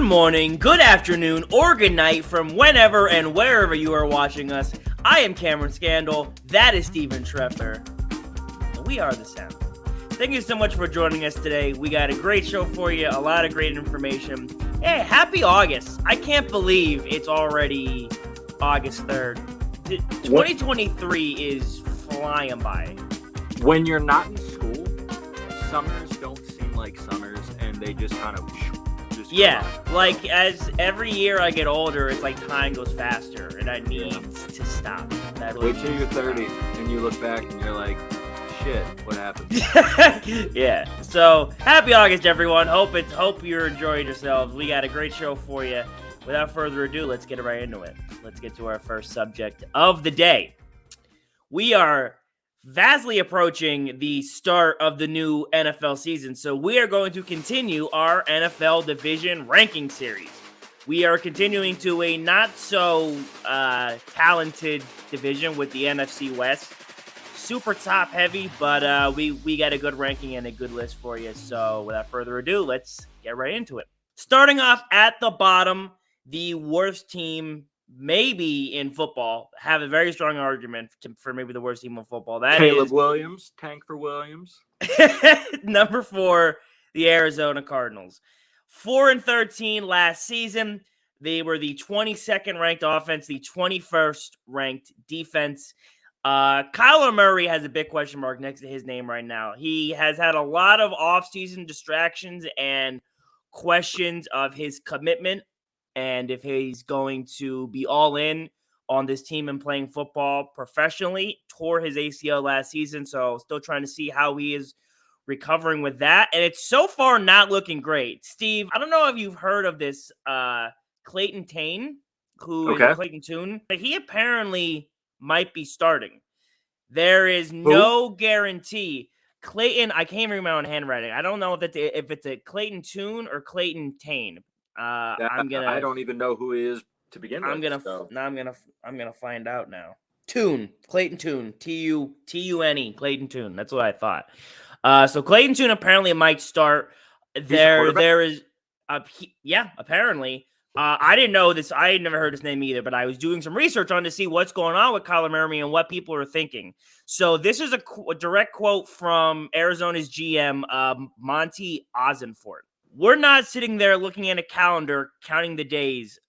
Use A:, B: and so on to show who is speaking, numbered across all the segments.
A: Good morning, good afternoon, or good night from whenever and wherever you are watching us. I am Cameron Scandal. That is Steven Treffer. And we are The Sound. Thank you so much for joining us today. We got a great show for you, a lot of great information. Hey, happy August. I can't believe it's already August 3rd. 2023 is flying by.
B: When you're not in school, summers don't seem like summers, and they just kind of
A: like as every year I get older, it's like time goes faster, and I need to stop.
B: Wait till you're 30, and you look back, and you're like, shit, what happened?
A: Yeah. So happy August, everyone. Hope you're enjoying yourselves. We got a great show for you. Without further ado, let's get right into it. Let's get to our first subject of the day. We are vastly approaching the start of the new NFL season, so we are going to continue our NFL Division ranking series. We are continuing to a not so talented division with the NFC West. Super top heavy, but we got a good ranking and a good list for you. So without further ado, let's get right into it. Starting off at the bottom, the worst team maybe in football, have a very strong argument for maybe the worst team in football. That
B: Caleb
A: is
B: Williams, tank for Williams.
A: Number 4, the Arizona Cardinals. 4-13 last season. They were the 22nd ranked offense, the 21st ranked defense. Kyler Murray has a big question mark next to his name right now. He has had a lot of offseason distractions and questions of his commitment and if he's going to be all in on this team and playing football professionally. Tore his ACL last season, so still trying to see how he is recovering with that. And it's so far not looking great. Steve, I don't know if you've heard of this Clayton Tane, who is Clayton Tune. He apparently might be starting. There is no guarantee. Clayton, I can't read my own handwriting. I don't know if it's a Clayton Tune or Clayton Tane.
B: I don't even know who he is to begin with.
A: I'm gonna find out now. Clayton Tune, Tune, Clayton Tune. That's what I thought. So Clayton Tune apparently might start. There is, apparently. I didn't know this. I had never heard his name either, but I was doing some research on to see what's going on with Kyler Murray and what people are thinking. So this is a direct quote from Arizona's GM, Monty Ossenfort. We're not sitting there looking at a calendar, counting the days.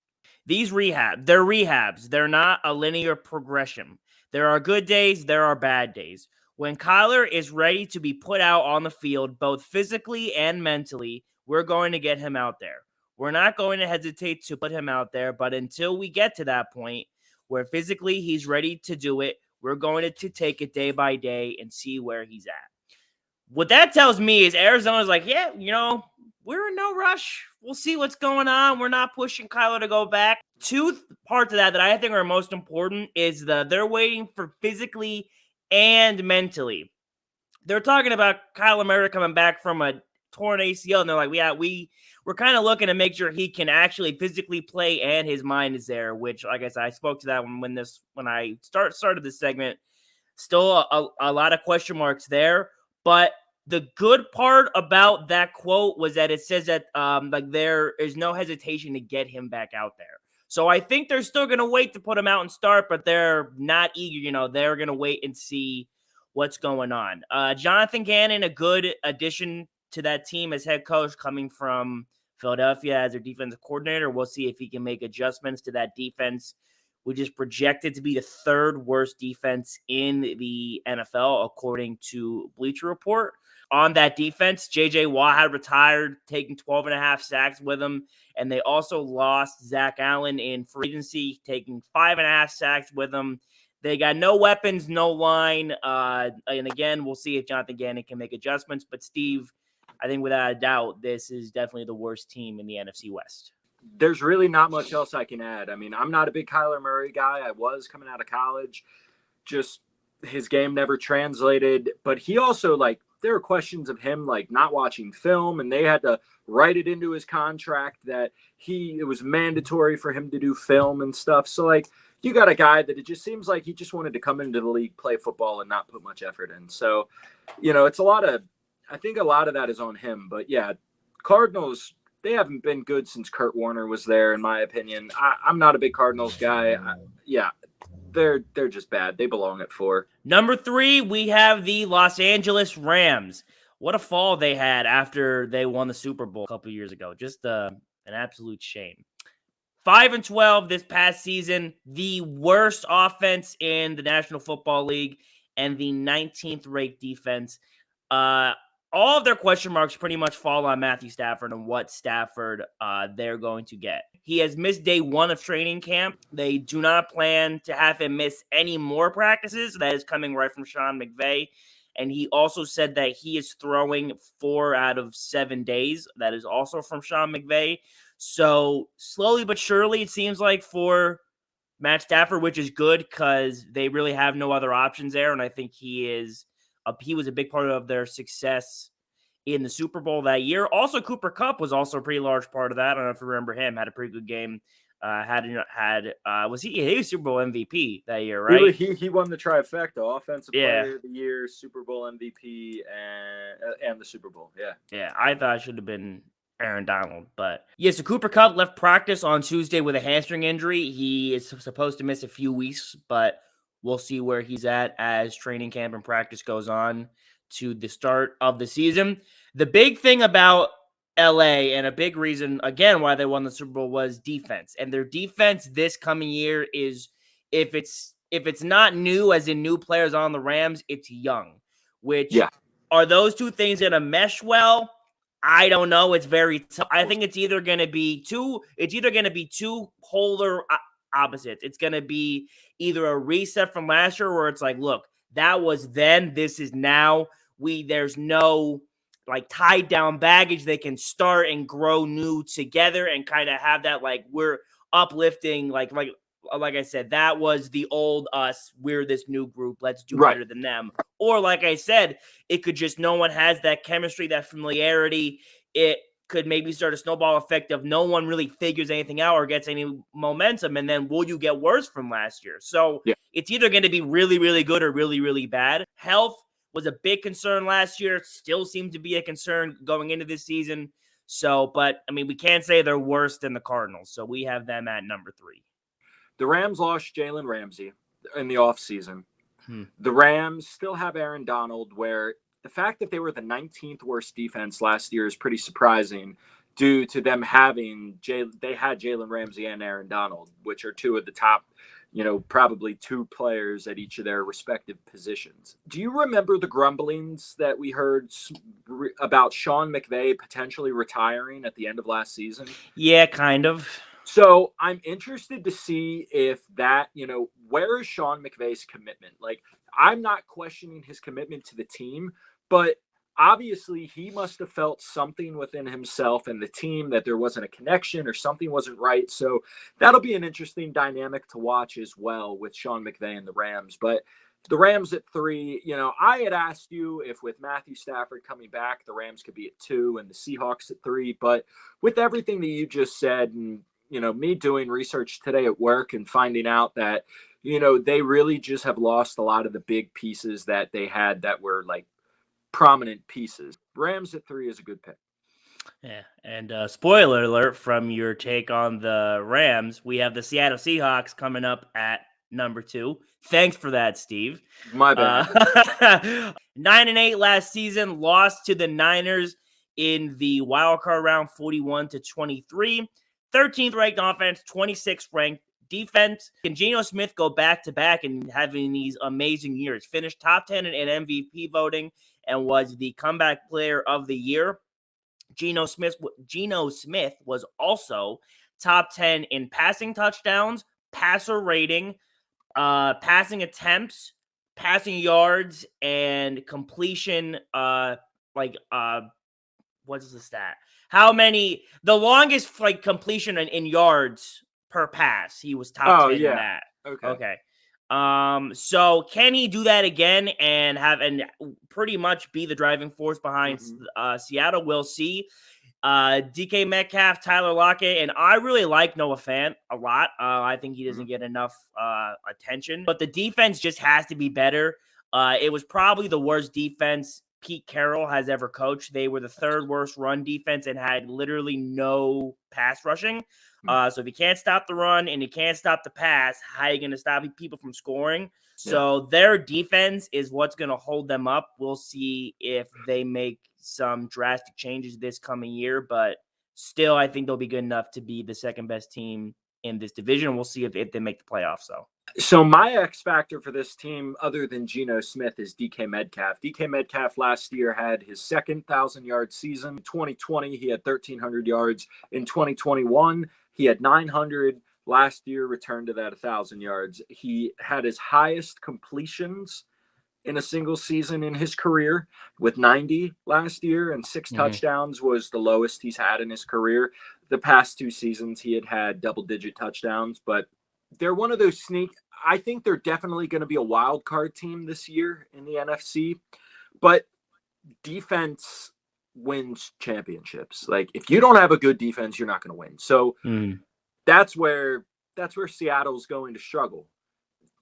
A: They're rehabs. They're not a linear progression. There are good days. There are bad days. When Kyler is ready to be put out on the field, both physically and mentally, we're going to get him out there. We're not going to hesitate to put him out there, but until we get to that point where physically he's ready to do it, we're going to take it day by day and see where he's at. What that tells me is Arizona's like, we're in no rush. We'll see what's going on. We're not pushing Kyler to go back. Two parts of that I think are most important is they're waiting for physically and mentally. They're talking about Kyler Murray coming back from a torn ACL, and they're like, we're kind of looking to make sure he can actually physically play and his mind is there, which, like I said, I spoke to that when I started this segment. Still a lot of question marks there, but the good part about that quote was that it says that there is no hesitation to get him back out there. So I think they're still going to wait to put him out and start, but they're not eager. They're going to wait and see what's going on. Jonathan Gannon, a good addition to that team as head coach coming from Philadelphia as their defensive coordinator. We'll see if he can make adjustments to that defense, which is projected to be the third worst defense in the NFL, according to Bleacher Report. On that defense, J.J. Watt had retired, taking 12.5 sacks with him, and they also lost Zach Allen in free agency, taking 5.5 sacks with him. They got no weapons, no line, and again, we'll see if Jonathan Gannon can make adjustments. But Steve, I think without a doubt, this is definitely the worst team in the NFC West.
B: There's really not much else I can add. I mean, I'm not a big Kyler Murray guy. I was coming out of college. Just his game never translated. But he also, there were questions of him, not watching film, and they had to write it into his contract that it was mandatory for him to do film and stuff. So, you got a guy that it just seems like he just wanted to come into the league, play football, and not put much effort in. So, it's I think a lot of that is on him. But, yeah, Cardinals, they haven't been good since Kurt Warner was there, in my opinion. I'm not a big Cardinals guy. Yeah, they're just bad. They belong at 4.
A: Number 3, we have the Los Angeles Rams. What a fall they had after they won the Super Bowl a couple years ago. Just an absolute shame. 5-12 this past season, the worst offense in the National Football League and the 19th ranked defense. All of their question marks pretty much fall on Matthew Stafford and what Stafford they're going to get. He has missed day 1 of training camp. They do not plan to have him miss any more practices. That is coming right from Sean McVay. And he also said that he is throwing 4 out of 7 days. That is also from Sean McVay. So slowly but surely, it seems like for Matt Stafford, which is good because they really have no other options there. And I think he was a big part of their success in the Super Bowl that year. Also, Cooper Kupp was also a pretty large part of that. I don't know if you remember him. Had a pretty good game. Was he Super Bowl MVP that year, right?
B: He won the trifecta: Offensive Player of the Year, Super Bowl MVP, and the Super Bowl.
A: Yeah. I thought it should have been Aaron Donald, but so Cooper Kupp left practice on Tuesday with a hamstring injury. He is supposed to miss a few weeks, but we'll see where he's at as training camp and practice goes on to the start of the season. The big thing about LA and a big reason, again, why they won the Super Bowl was defense. And their defense this coming year is, if it's not new, as in new players on the Rams, it's young. Which, are those two things going to mesh well? I don't know. It's very tough. I think it's either going to be two polar opposites. It's going to be either a reset from last year where it's like, look, that was then, this is now. There's no like tied down baggage. They can start and grow new together and kind of have that, like, we're uplifting, like I said, that was the old us. We're this new group. Let's do better than them. Or like I said, it could just, no one has that chemistry, that familiarity. It could maybe start a snowball effect of no one really figures anything out or gets any momentum. And then will you get worse from last year? So it's either going to be really, really good or really, really bad. Health was a big concern last year. Still seems to be a concern going into this season. So, but I mean, we can't say they're worse than the Cardinals. So we have them at number 3.
B: The Rams lost Jalen Ramsey in the offseason. The Rams still have Aaron Donald, where the fact that they were the 19th worst defense last year is pretty surprising due to them having they had Jalen Ramsey and Aaron Donald, which are 2 of the top, probably 2 players at each of their respective positions. Do you remember the grumblings that we heard about Sean McVay potentially retiring at the end of last season?
A: Yeah, kind of.
B: So I'm interested to see if that, where is Sean McVay's commitment? Like, I'm not questioning his commitment to the team, but obviously he must have felt something within himself and the team that there wasn't a connection or something wasn't right. So that'll be an interesting dynamic to watch as well with Sean McVay and the Rams. But the Rams at 3, I had asked you if with Matthew Stafford coming back, the Rams could be at 2 and the Seahawks at 3. But with everything that you just said, and me doing research today at work and finding out that, they really just have lost a lot of the big pieces that they had that were like prominent pieces. Rams at 3 is a good pick.
A: Yeah. And spoiler alert from your take on the Rams, we have the Seattle Seahawks coming up at number 2. Thanks for that, Steve.
B: My bad.
A: 9-8 last season, lost to the Niners in the wild card round 41-23. 13th ranked offense, 26th ranked defense. Can Geno Smith go back-to-back and having these amazing years? Finished top 10 in MVP voting and was the comeback player of the year. Geno Smith was also top 10 in passing touchdowns, passer rating, passing attempts, passing yards, and completion. What's the stat? The longest completion in yards per pass, he was top 10 in that. Okay. So can he do that again and pretty much be the driving force behind Seattle? We'll see. DK Metcalf, Tyler Lockett, and I really like Noah Fant a lot. I think he doesn't get enough attention, but the defense just has to be better. It was probably the worst defense Pete Carroll has ever coached. They were the third worst run defense and had literally no pass rushing. So if you can't stop the run and you can't stop the pass, how are you going to stop people from scoring? So their defense is what's going to hold them up. We'll see if they make some drastic changes this coming year, but still, I think they'll be good enough to be the second best team in this division. We'll see if they make the playoffs, though.
B: So my X factor for this team, other than Geno Smith, is DK Metcalf. DK Metcalf last year had his second 1,000-yard season. In 2020, he had 1,300 yards. In 2021, he had 900. Last year, returned to that 1,000 yards. He had his highest completions in a single season in his career with 90 last year, and 6 touchdowns was the lowest he's had in his career. The past 2 seasons, he had double-digit touchdowns, but they're one of those I think they're definitely going to be a wild card team this year in the NFC, but defense wins championships. Like, if you don't have a good defense, you're not going to win. So that's where Seattle's going to struggle.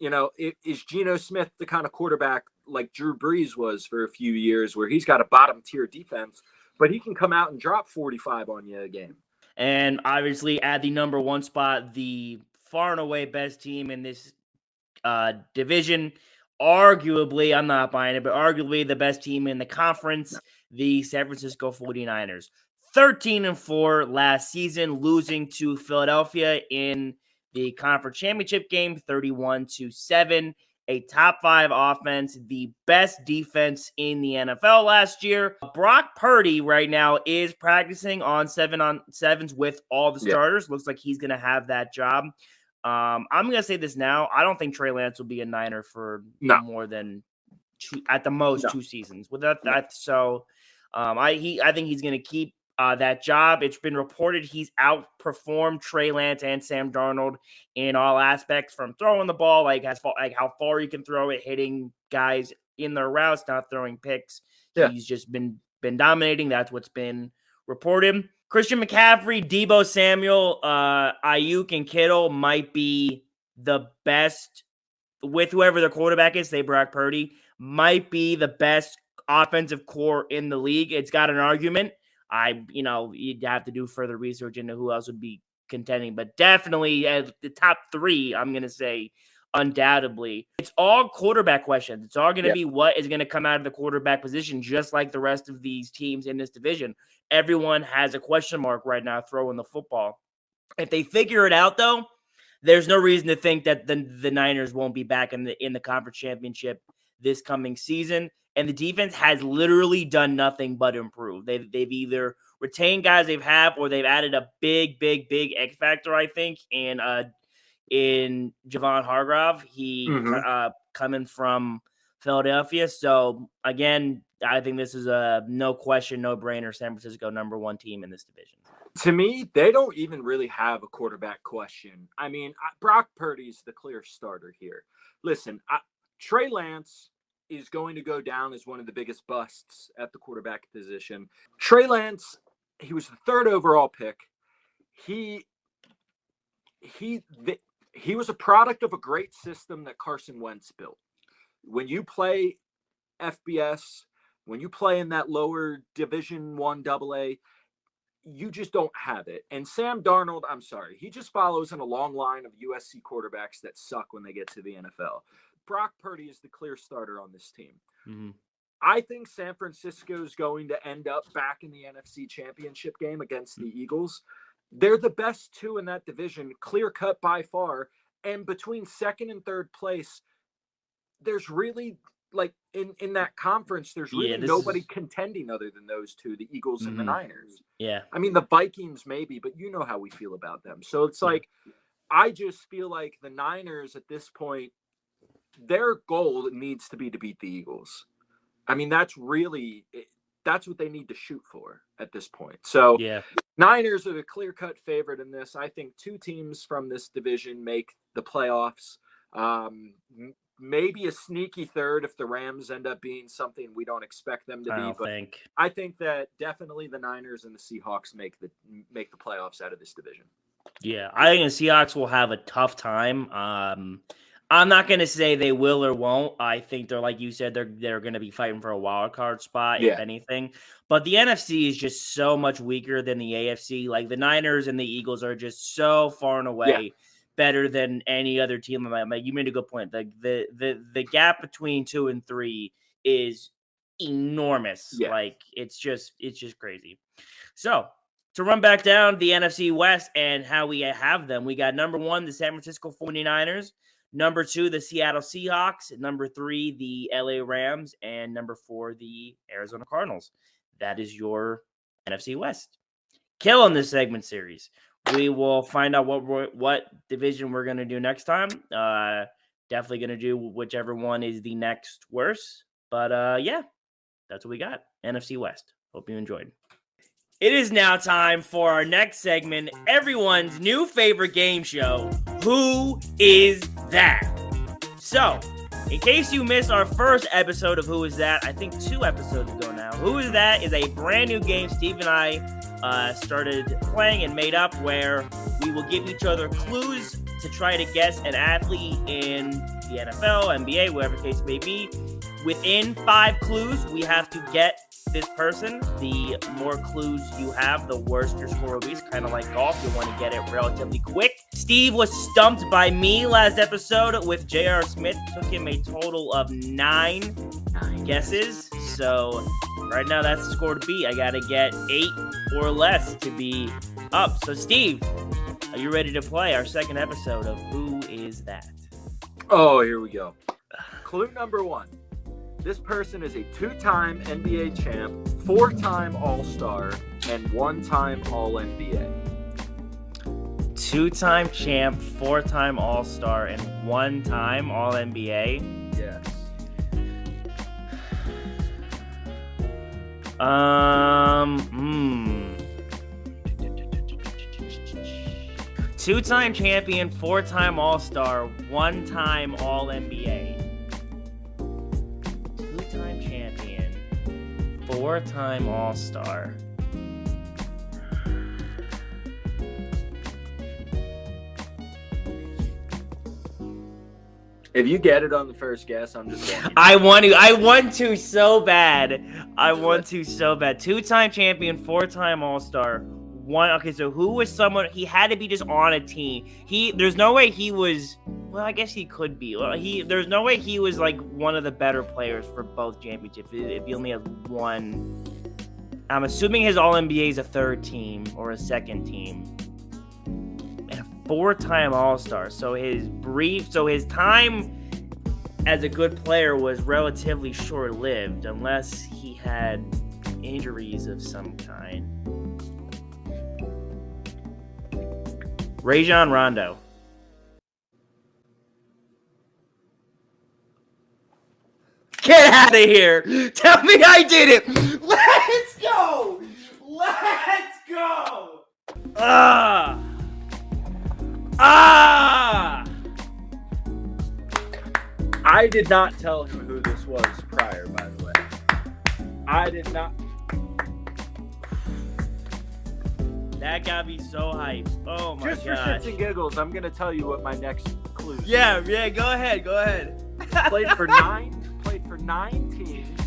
B: Is Geno Smith the kind of quarterback like Drew Brees was for a few years, where he's got a bottom tier defense, but he can come out and drop 45 on you a game?
A: And obviously at the number 1 spot, the far and away best team in this division, arguably, I'm not buying it, but arguably the best team in the conference, the San Francisco 49ers. 13-4 last season, losing to Philadelphia in the conference championship game, 31-7. A top 5 offense, the best defense in the NFL last year. Brock Purdy right now is practicing on 7-on-7s with all the starters. Looks like he's going to have that job. I'm going to say this now. I don't think Trey Lance will be a Niner for more than 2, at the most 2 seasons. Without that, so I think he's going to keep that job. It's been reported he's outperformed Trey Lance and Sam Darnold in all aspects, from throwing the ball, like how far you can throw it, hitting guys in their routes, not throwing picks. He's just been dominating. That's what's been reported. Christian McCaffrey, Deebo Samuel, Ayuk, and Kittle might be the best, with whoever their quarterback is, say Brock Purdy, might be the best offensive core in the league. It's got an argument. You'd have to do further research into who else would be contending, but definitely at the top 3, I'm going to say undoubtedly. It's all quarterback questions. It's all going to be what is going to come out of the quarterback position, just like the rest of these teams in this division. Everyone has a question mark right now throwing the football. If they figure it out, though, there's no reason to think that the Niners won't be back in the conference championship this coming season. And the defense has literally done nothing but improve. They've either retained guys they've had, or they've added a big X factor, I think, in Javon Hargrave. He coming from Philadelphia. So again, I think this is a no question, no brainer. San Francisco number 1 team in this division.
B: To me, they don't even really have a quarterback question. I mean, Brock Purdy's the clear starter here. Listen, Trey Lance is going to go down as one of the biggest busts at the quarterback position. Trey Lance, he was the 3rd overall pick. He was a product of a great system that Carson Wentz built. When you play FBS, when you play in that lower Division I AA, you just don't have it. And Sam Darnold, I'm sorry, he just follows in a long line of USC quarterbacks that suck when they get to the NFL. Brock Purdy is the clear starter on this team. I think San Francisco is going to end up back in the NFC Championship game against the Eagles. They're the best 2 in that division, clear cut by far. And between 2nd and 3rd place, there's really, like, in that conference, there's really nobody contending other than those 2, the Eagles and the Niners.
A: Yeah.
B: I mean, the Vikings maybe, but you know how we feel about them. So it's like, I just feel like the Niners at this point, their goal needs to be to beat the Eagles. I mean, that's what they need to shoot for at this point. So Niners are the clear-cut favorite in this. I think 2 teams from this division make the playoffs. Maybe a sneaky 3rd if the Rams end up being something we don't expect them to be. I think that definitely the Niners and the Seahawks make the playoffs out of this division.
A: Yeah, I think the Seahawks will have a tough time. I'm not going to say they will or won't. I think they're, like you said, they're going to be fighting for a wild card spot, if anything. But the NFC is just so much weaker than the AFC. Like, the Niners and the Eagles are just so far and away better than any other team. Like, you made a good point. The gap between 2 and 3 is enormous.
B: Yeah.
A: Like, it's just crazy. So, to run back down the NFC West and how we have them, we got number 1, the San Francisco 49ers. Number 2, the Seattle Seahawks. Number 3, the LA Rams. And number 4, the Arizona Cardinals. That is your NFC West. Killing this segment series. We will find out what division we're going to do next time. Definitely going to do whichever one is the next worst. But yeah, that's what we got. NFC West. Hope you enjoyed. It is now time for our next segment, everyone's new favorite game show, Who Is That? So, in case you missed our first episode of Who Is That, I think 2 episodes ago now, Who Is That is a brand new game Steve and I started playing and made up where we will give each other clues to try to guess an athlete in the NFL, NBA, whatever the case may be. Within 5 clues, we have to get this person. The more clues you have, the worse your score will be. It's kind of like golf. You want to get it relatively quick. Steve was stumped by me last episode with J.R. Smith. Took him a total of 9 guesses. So right now, that's the score to beat. I got to get 8 or less to be up. So Steve, are you ready to play our second episode of Who Is That?
B: Oh, here we go. Clue number 1. This person is a 2-time NBA champ, 4-time All-Star, and 1-time All-NBA.
A: 2-time champ, 4-time All-Star, and 1-time All-NBA?
B: Yes.
A: 2-time champion, 4-time All-Star, 1-time All-NBA. 2-time champion, 4-time All-Star.
B: If you get it on the first guess, I'm just going.
A: I want to so bad. 2-time champion, 4-time All-Star. Okay, so who was someone? He had to be just on a team. There's no way he was. Well, I guess he could be. Well, there's no way he was like one of the better players for both championships. If he only has one, I'm assuming his All-NBA is a 3rd team or a 2nd team, and a 4-time All-Star. So his time as a good player was relatively short-lived, unless he had injuries of some kind. Rajon Rondo. Get out of here. Tell me I did it. Let's go.
B: I did not tell him who this was prior, by the way. I did not.
A: That got me so hyped. Oh my gosh.
B: Just for shits and giggles, I'm going to tell you what my next clue is.
A: Yeah, go ahead.
B: Played for 9 teams,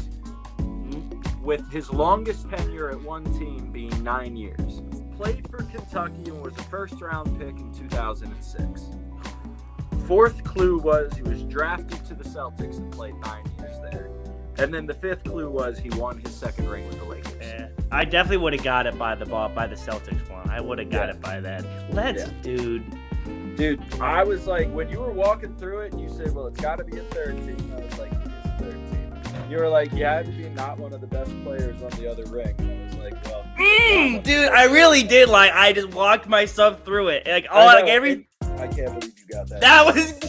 B: with his longest tenure at one team being 9 years. Played for Kentucky and was a first-round pick in 2006. 4th clue was he was drafted to the Celtics and played 9 years there. And then the 5th clue was he won his 2nd ring with the Lakers.
A: Yeah, I definitely would have got it by the Celtics one. I would have got it by that.
B: Dude, I was like, when you were walking through it, you said, well, it's got to be a 3rd team. I was like, it is a 3rd team. You were like, you had to be not one of the best players on the other ring. And I was like, well.
A: Dude, I really did. I just walked myself through it.
B: I can't believe you got that.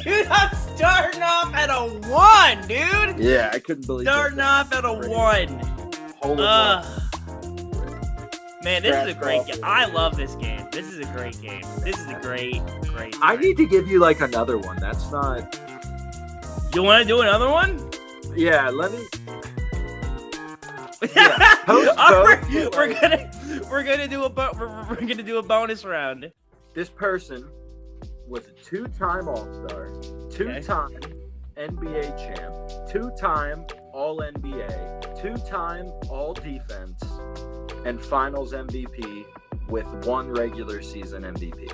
A: Dude, I'm starting off at a 1, dude.
B: Yeah, I couldn't believe it.
A: Starting off at a 1. Man, this is a great game. I love this game. This is a great game. This is a great.
B: I need to give you like another one. That's not.
A: You want to do another one?
B: Yeah, let me.
A: Yeah. We're gonna do a bonus round.
B: This person was a 2-time All-Star, two-time NBA champ, two-time All-NBA, two-time All-Defense, and Finals MVP with one regular season MVP.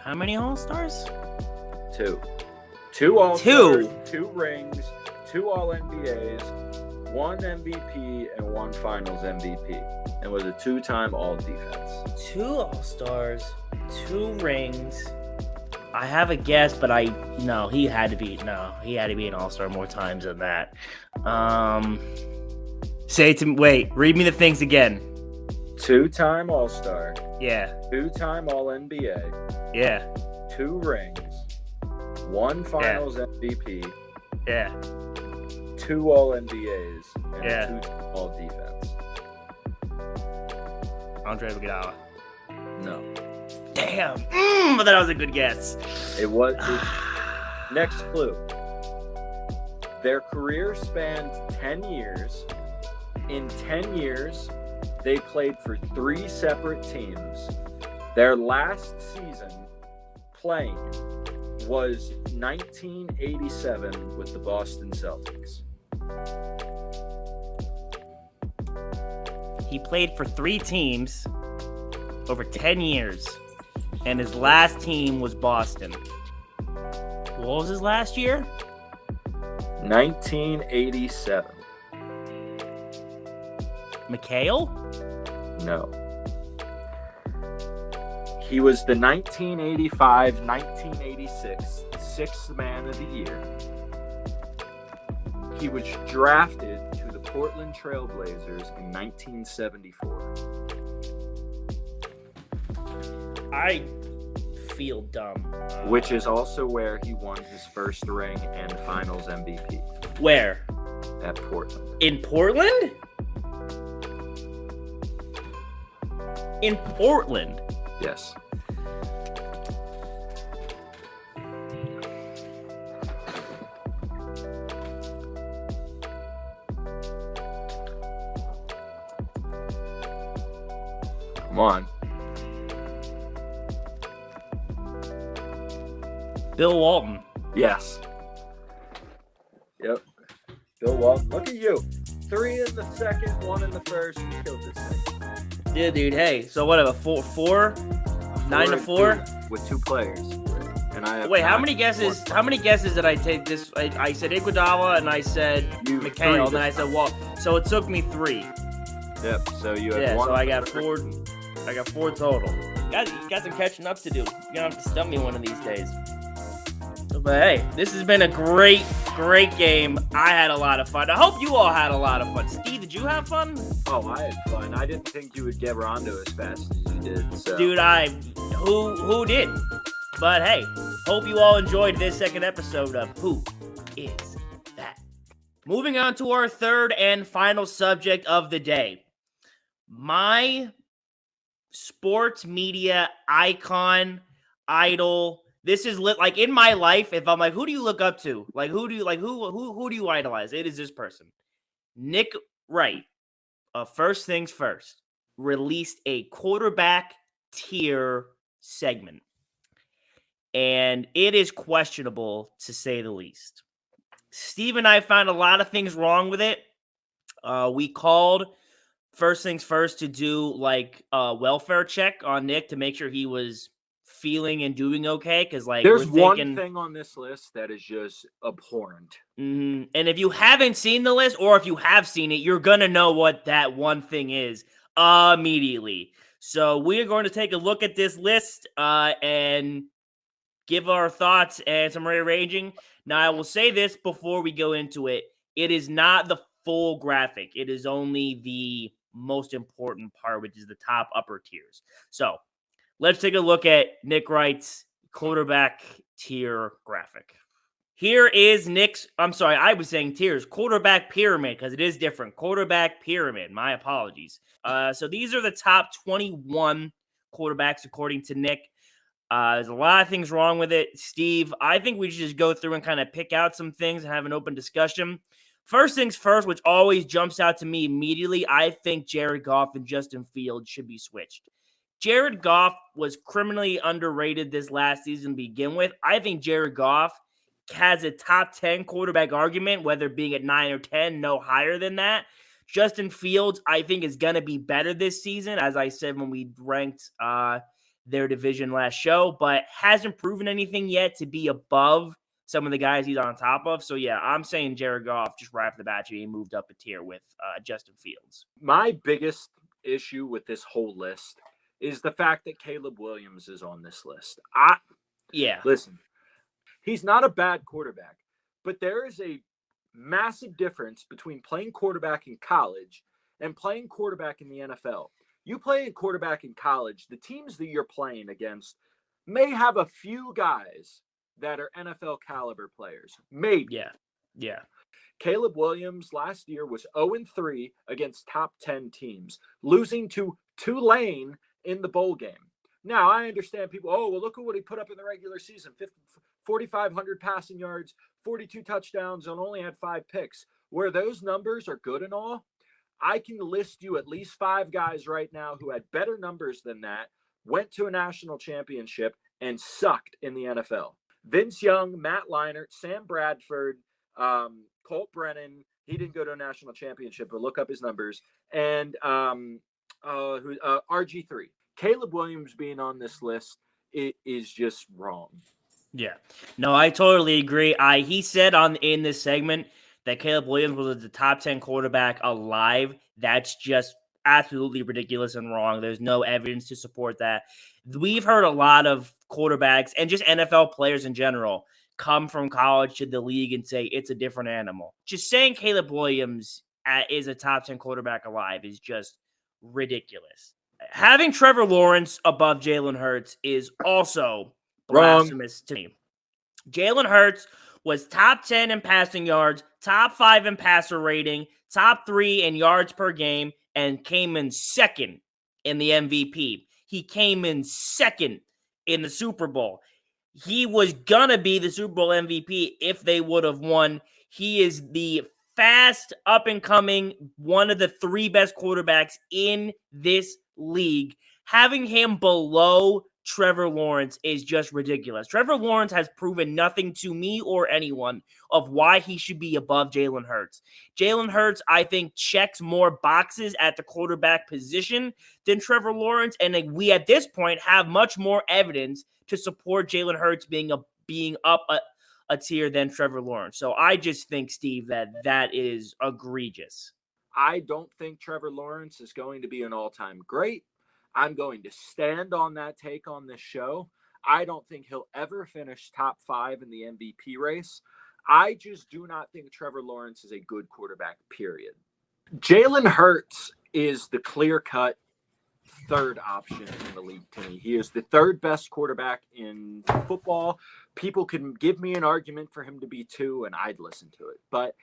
A: How many All-Stars?
B: Two All-Stars, two rings, two All-NBAs, one MVP, and one Finals MVP, and was a two-time All-Defense.
A: Two All-Stars, two rings. I have a guess, but he had to be an All-Star more times than that. Read me the things again.
B: Two-time All-Star.
A: Yeah.
B: Two-time All-NBA.
A: Yeah.
B: Two rings. One Finals MVP.
A: Yeah.
B: Two All-NBAs. And
A: Yeah.
B: two All-Defense.
A: Andre Iguodala.
B: No.
A: Damn. But that was a good guess.
B: It was. Next clue. Their career spanned 10 years. In 10 years, they played for 3 separate teams. Their last season playing was 1987 with the Boston Celtics.
A: He played for 3 teams over 10 years, and his last team was Boston. What was his last year?
B: 1987.
A: McHale?
B: No. He was the 1985-1986 Sixth Man of the Year. He was drafted to the Portland Trail Blazers in 1974.
A: I feel dumb.
B: Which is also where he won his first ring and Finals MVP.
A: Where?
B: At Portland.
A: In Portland? In Portland?
B: Yes. Come on.
A: Bill Walton.
B: Yes. Yep. Bill Walton. Look at you. 3 in the second, 1 in the first. You killed this thing.
A: Yeah, dude. Hey, so whatever. 4? 9-4
B: with 2 players. And I have
A: Wait, how many guesses? How many guesses did I take? This I said Iguodala and I said McHale, and then I said Walt. So it took me 3.
B: Yep. So you have 1.
A: So I got 4. I got 4 total. You got some catching up to do. You're gonna have to stump me one of these days. But hey, this has been a great game. I had a lot of fun. I hope you all had a lot of fun. Steve, did you have fun?
B: Oh, I had fun. I didn't think you would get Rondo as fast as you did. So.
A: Dude, who did? But hey, hope you all enjoyed this second episode of Who Is That? Moving on to our third and final subject of the day. My sports media icon, idol. This is like in my life. If I'm like, who do you look up to? Like, who do you idolize? It is this person, Nick Wright. First things first, released a quarterback tier segment, and it is questionable to say the least. Steve and I found a lot of things wrong with it. We called first things first to do like a welfare check on Nick to make sure he was feeling and doing okay, because like
B: there's one thing on this list that is just abhorrent.
A: And if you haven't seen the list, or if you have seen it, you're gonna know what that one thing is immediately. So we are going to take a look at this list and give our thoughts and some rearranging. Now, I will say this before we go into it: it is not the full graphic. It is only the most important part, which is the top upper tiers. So let's take a look at Nick Wright's quarterback tier graphic. Here is Nick's, I was saying tiers, quarterback pyramid, because it is different. Quarterback pyramid, my apologies. So these are the top 21 quarterbacks according to Nick. There's a lot of things wrong with it. Steve, I think we should just go through and kind of pick out some things and have an open discussion. First things first, which always jumps out to me immediately, I think Jared Goff and Justin Fields should be switched. Jared Goff was criminally underrated this last season to begin with. I think Jared Goff has a top 10 quarterback argument, whether being at 9 or 10, no higher than that. Justin Fields, I think, is going to be better this season, as I said when we ranked their division last show, but hasn't proven anything yet to be above some of the guys he's on top of. So, yeah, I'm saying Jared Goff just right off the bat, he moved up a tier with Justin Fields.
B: My biggest issue with this whole list is the fact that Caleb Williams is on this list. Listen, he's not a bad quarterback, but there is a massive difference between playing quarterback in college and playing quarterback in the NFL. You play a quarterback in college, the teams that you're playing against may have a few guys that are NFL caliber players. Maybe.
A: Yeah.
B: Caleb Williams last year was 0-3 against top 10 teams, losing to Tulane in the bowl game. Now, I understand people, look at what he put up in the regular season, 4,500 passing yards, 42 touchdowns, and only had 5 picks. Where those numbers are good and all, I can list you at least 5 guys right now who had better numbers than that, went to a national championship, and sucked in the NFL. Vince Young, Matt Leinart, Sam Bradford, Colt Brennan. He didn't go to a national championship, but look up his numbers. And RG3. Caleb Williams being on this list is just wrong.
A: Yeah. No, I totally agree. He said in this segment that Caleb Williams was the top 10 quarterback alive. That's just absolutely ridiculous and wrong. There's no evidence to support that. We've heard a lot of quarterbacks and just NFL players in general come from college to the league and say it's a different animal. Just saying Caleb Williams is a top 10 quarterback alive is just ridiculous. Having Trevor Lawrence above Jalen Hurts is also blasphemous to me. Jalen Hurts was top 10 in passing yards, top 5 in passer rating, top 3 in yards per game, and came in second in the MVP. He came in second in the Super Bowl. He was gonna be the Super Bowl MVP if they would have won. He is the fast, up-and-coming, one of the 3 best quarterbacks in this league. Having him below Trevor Lawrence is just ridiculous. Trevor Lawrence has proven nothing to me or anyone of why he should be above Jalen Hurts. Jalen Hurts, I think, checks more boxes at the quarterback position than Trevor Lawrence, and we at this point have much more evidence to support Jalen Hurts being up a tier than Trevor Lawrence. So I just think, Steve, that is egregious.
B: I don't think Trevor Lawrence is going to be an all-time great. I'm going to stand on that take on this show. I don't think he'll ever finish top 5 in the MVP race. I just do not think Trevor Lawrence is a good quarterback, period. Jalen Hurts is the clear-cut third option in the league to me. He is the 3rd best quarterback in football. People can give me an argument for him to be 2, and I'd listen to it. But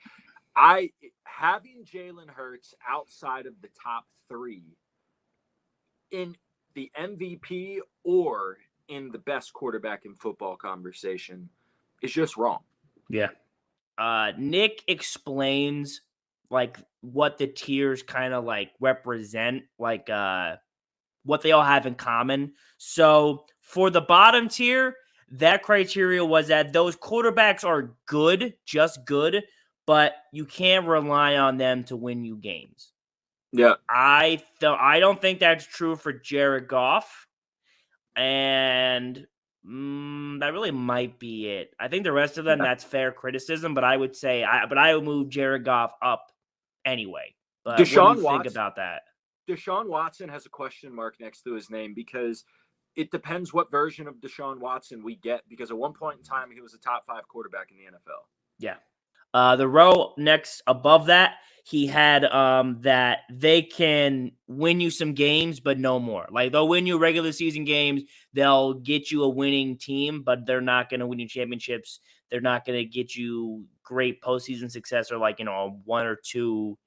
B: having Jalen Hurts outside of the top 3 in the MVP or in the best quarterback in football conversation is just wrong.
A: Yeah. Nick explains what the tiers kind of represent, what they all have in common. So for the bottom tier, that criteria was that those quarterbacks are good, just good, but you can't rely on them to win you games.
B: Yeah.
A: I don't think that's true for Jared Goff. And that really might be it. I think the rest of them, that's fair criticism, but I would say I would move Jared Goff up anyway. But what do you think about that?
B: Deshaun Watson has a question mark next to his name because it depends what version of Deshaun Watson we get, because at one point in time, he was a top 5 quarterback in the NFL.
A: Yeah. The row next above that, he had that they can win you some games, but no more. They'll win you regular season games. They'll get you a winning team, but they're not going to win you championships. They're not going to get you great postseason success or a 1 or 2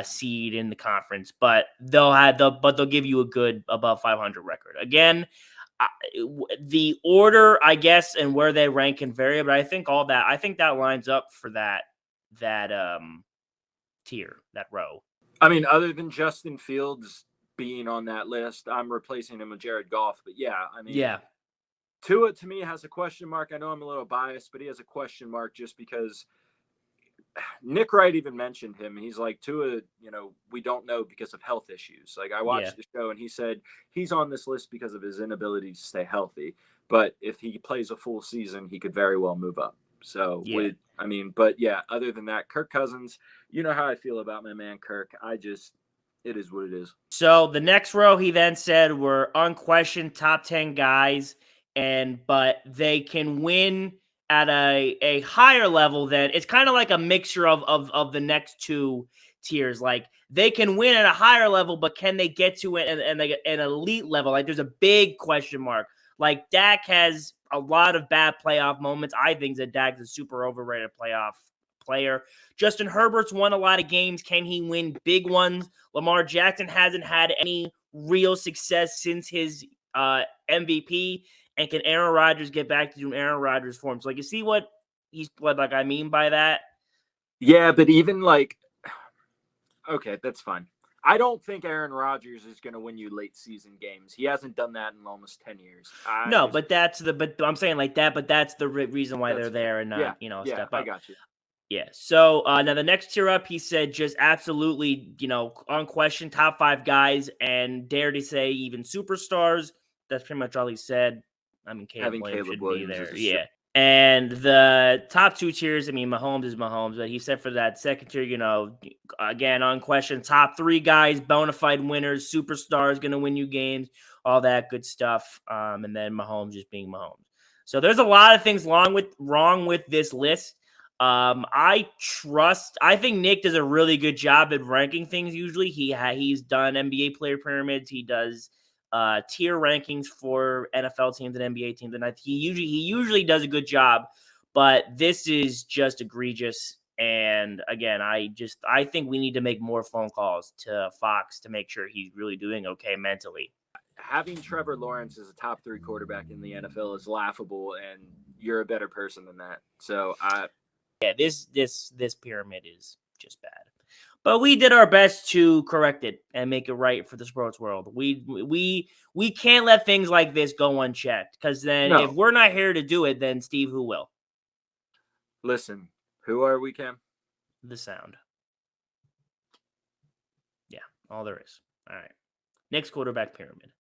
A: seed in the conference. But they'll give you a good above 500 record. Again, the order, I guess, and where they rank can vary, but I think that lines up for that tier, that row.
B: I mean, other than Justin Fields, being on that list. I'm replacing him with Jared Goff. But yeah, I mean,
A: Yeah.
B: Tua to me has a question mark. I know I'm a little biased, but he has a question mark just because Nick Wright even mentioned him. He's like, Tua, we don't know because of health issues. Like, I watched the show and he said he's on this list because of his inability to stay healthy. But if he plays a full season, he could very well move up. So, other than that, Kirk Cousins, you know how I feel about my man Kirk. It is what it is.
A: So the next row, he then said, were unquestioned top 10 guys, but they can win at a higher level than, it's kind of like a mixture of the next two tiers. Like, they can win at a higher level, but can they get to an elite level? Like, there's a big question mark. Like, Dak has a lot of bad playoff moments. I think that Dak's a super overrated playoff player. Justin Herbert's won a lot of games. Can he win big ones? Lamar Jackson hasn't had any real success since his MVP. And can Aaron Rodgers get back to doing Aaron Rodgers form? So, like, you see what I mean by that?
B: Yeah, but even okay, that's fine. I don't think Aaron Rodgers is going to win you late season games. He hasn't done that in almost 10 years.
A: But I'm saying like that, but that's the reason why they're there and not, step up.
B: I got you.
A: Yeah. So now the next tier up, he said just absolutely, unquestioned top 5 guys and dare to say even superstars. That's pretty much all he said. I mean, Caleb Williams should be there. Yeah. And the top 2 tiers, I mean, Mahomes is Mahomes, but he said for that second tier, again, unquestioned top 3 guys, bona fide winners, superstars, going to win you games, all that good stuff. And then Mahomes just being Mahomes. So there's a lot of things wrong with this list. I think Nick does a really good job at ranking things. Usually he's done NBA player pyramids. He does tier rankings for NFL teams and NBA teams. And he usually does a good job, but this is just egregious. And again, I think we need to make more phone calls to Fox to make sure he's really doing okay mentally.
B: Having Trevor Lawrence as a top 3 quarterback in the NFL is laughable, and you're a better person than that. So
A: this pyramid is just bad. But we did our best to correct it and make it right for the sports world. We can't let things like this go unchecked, because then if we're not here to do it, then Steve, who will?
B: Listen, who are we, Cam?
A: The Sound. Yeah, all there is. All right. Next quarterback pyramid.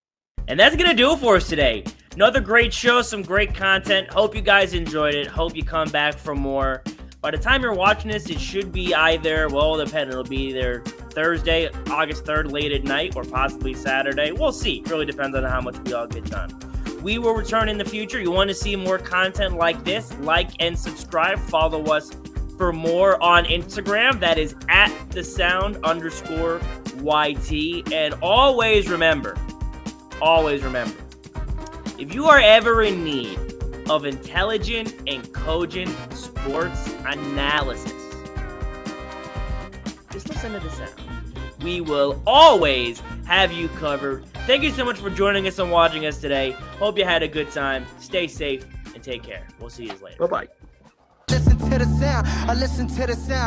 A: And that's going to do it for us today. Another great show, some great content. Hope you guys enjoyed it. Hope you come back for more. By the time you're watching this, it should be it'll be either Thursday, August 3rd, late at night, or possibly Saturday. We'll see. It really depends on how much we all get done. We will return in the future. You want to see more content like this? Like and subscribe. Follow us for more on Instagram. That is @thesound_YT. And always remember, if you are ever in need of intelligent and cogent sports analysis, just listen to The Sound. We will always have you covered. Thank you so much for joining us and watching us today. Hope you had a good time. Stay safe and take care. We'll see you later.
B: Bye-bye.
C: Listen to the sound. I listen to the sound.